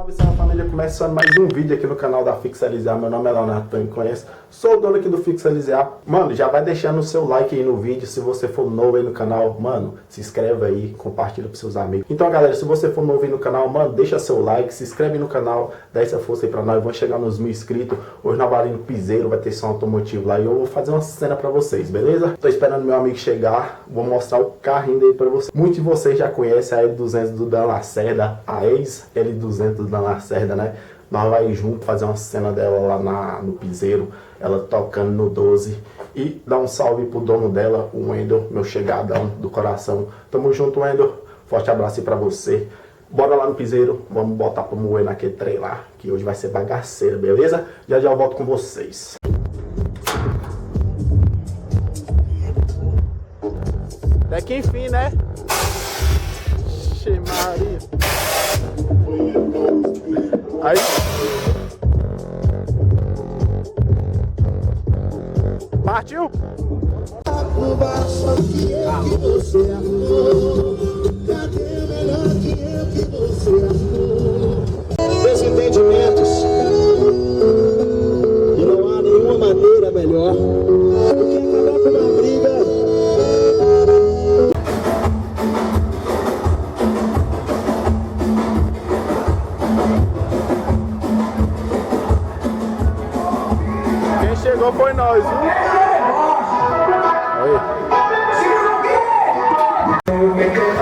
Salve, salve família, começando mais um vídeo aqui no canal da Fixalizar. Meu nome é Leonardo, quem me conhece, sou o dono aqui do Fixalizar. Mano, já vai deixando o seu like aí no vídeo. Se você for novo aí no canal, mano, se inscreve aí, compartilha com seus amigos. Então galera, se você for novo aí no canal, mano, deixa seu like, se inscreve no canal, dá essa força aí pra nós. Vamos chegar nos 1000 inscritos. Hoje na Varinho Piseiro vai ter som automotivo lá e eu vou fazer uma cena pra vocês, beleza? Tô esperando meu amigo chegar, vou mostrar o carrinho dele pra vocês. Muitos de vocês já conhecem a L200 do Dan Lacerda, a ex-L200 do Dan Lacerda, né? Nós vamos junto fazer uma cena dela lá no piseiro, ela tocando no 12. E dar um salve pro dono dela, o Wendel, meu chegadão do coração. Tamo junto, Wendel. Forte abraço aí pra você. Bora lá no piseiro, vamos botar pra moer naquele trem lá, que hoje vai ser bagaceira, beleza? Já já eu volto com vocês. Até que enfim, né? Xe Maria. Aí. Partiu? Desentendimentos, e não há nenhuma maneira melhor do que acabar com uma briga. Quem chegou foi nós, viu? Aí.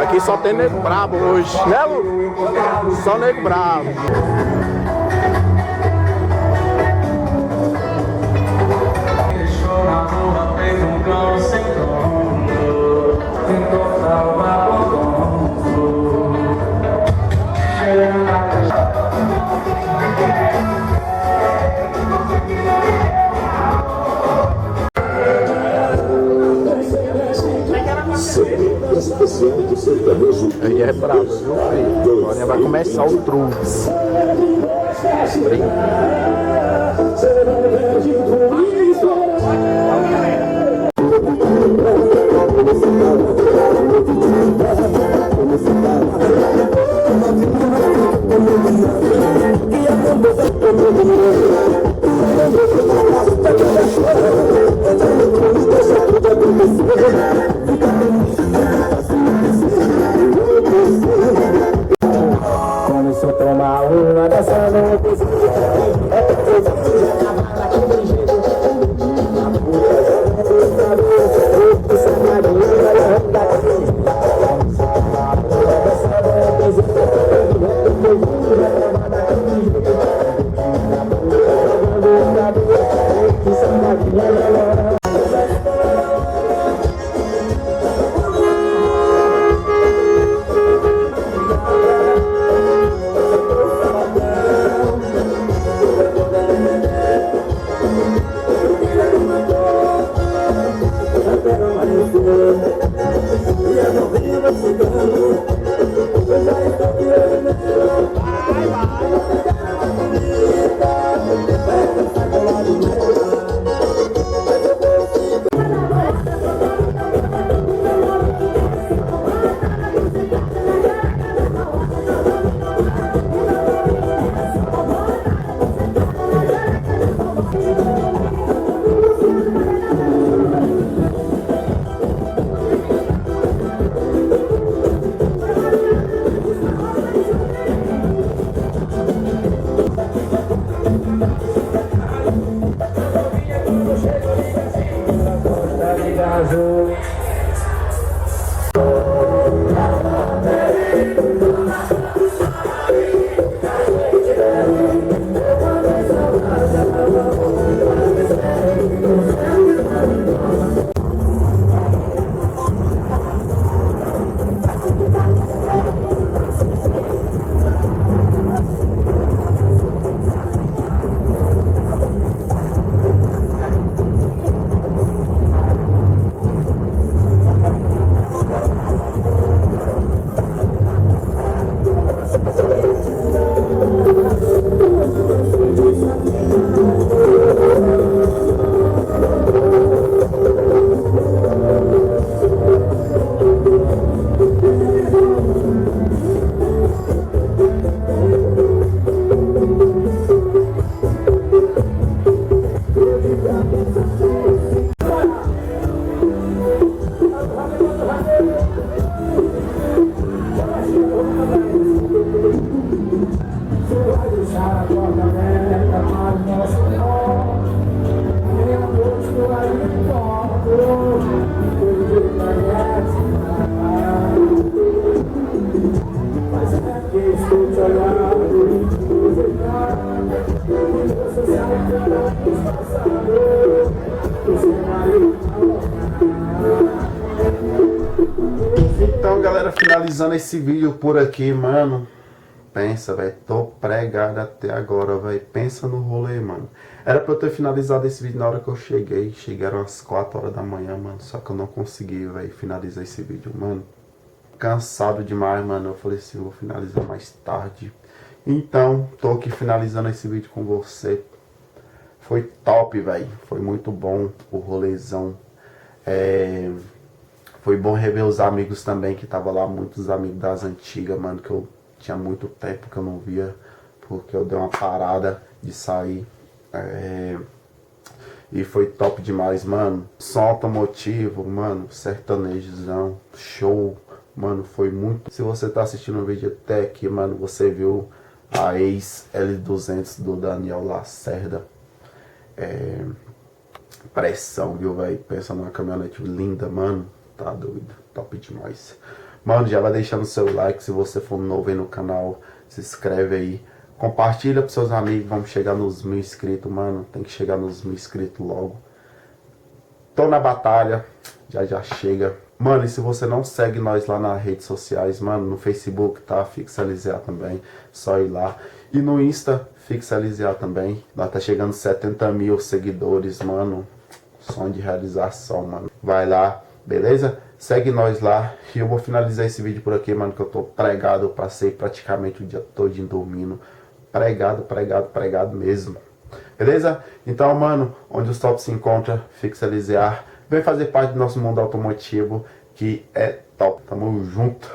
Aqui só tem nego brabo hoje, né, Lu? Só nego brabo. Aí é brabo, viu, filho? Agora vai começar o Trunks. Começou a tomar uma dessa noite. finalizando esse vídeo por aqui, mano. Pensa, velho, tô pregado até agora, velho. Pensa no rolê, mano. Era pra eu ter finalizado esse vídeo na hora que eu cheguei. Chegaram às 4 horas da manhã, mano. Só que eu não consegui, velho, finalizar esse vídeo, mano. Cansado demais, mano. Eu falei assim, vou finalizar mais tarde. Então, tô aqui finalizando esse vídeo com você. Foi top, velho. Foi muito bom o rolezão. Foi bom rever os amigos também, que tava lá, muitos amigos das antigas, mano, que eu tinha muito tempo que eu não via, porque eu dei uma parada de sair. E foi top demais, mano. Som automotivo, mano, sertanejozão, show, mano, foi muito. Se você tá assistindo o vídeo até aqui, mano, você viu a ex-L200 do Daniel Lacerda. Pressão, viu, velho? Pensa numa caminhonete linda, mano. Tá doido, top demais. Mano, já vai deixando seu like. Se você for novo aí no canal, se inscreve aí. Compartilha pros seus amigos. Vamos chegar nos 1000 inscritos, mano. Tem que chegar nos 1000 inscritos logo. Tô na batalha. Já chega. Mano, e se você não segue nós lá nas redes sociais, mano, no Facebook tá Fixalizar também. Só ir lá. E no Insta, Fixalizar também. Nós tá chegando 70 mil seguidores, mano. Sonho de realização, mano. Vai lá. Beleza? Segue nós lá. E eu vou finalizar esse vídeo por aqui, mano, que eu tô pregado. Eu passei praticamente o dia todo dormindo. Pregado mesmo. Beleza? Então, mano, onde os tops se encontram, Fixalizar. Vem fazer parte do nosso mundo automotivo, que é top. Tamo junto.